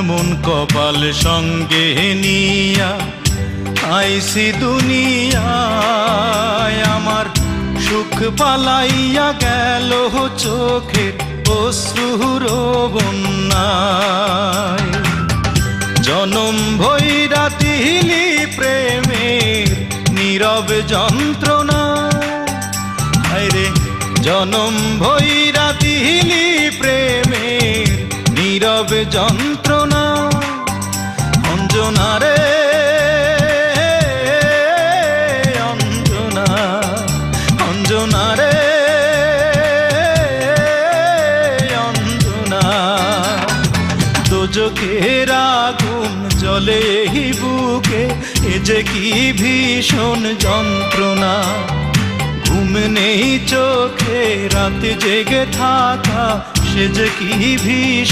এমন কপাল সঙ্গে নিয়া আইসি দুনিয়ায়, আমার সুখ পালাইয়া গেল চোখের অশ্রুর বন্যায়। জনম ভৈরা দিলি প্রেমের নীরব যন্ত্রণা, আরে জনম ভৈরা দিলি প্রেমের নীরব যন্ত্রণা। অঞ্জনা রে অঞ্জনা, অঞ্জনা রে অঞ্জনা, দোজখের আগুন জ্বলে এই বুকে, এ যে কি ভীষণ যন্ত্রণা। ঘুম নেই চোখে রাতে জেগে থাকা, সে যে কি ভীষণ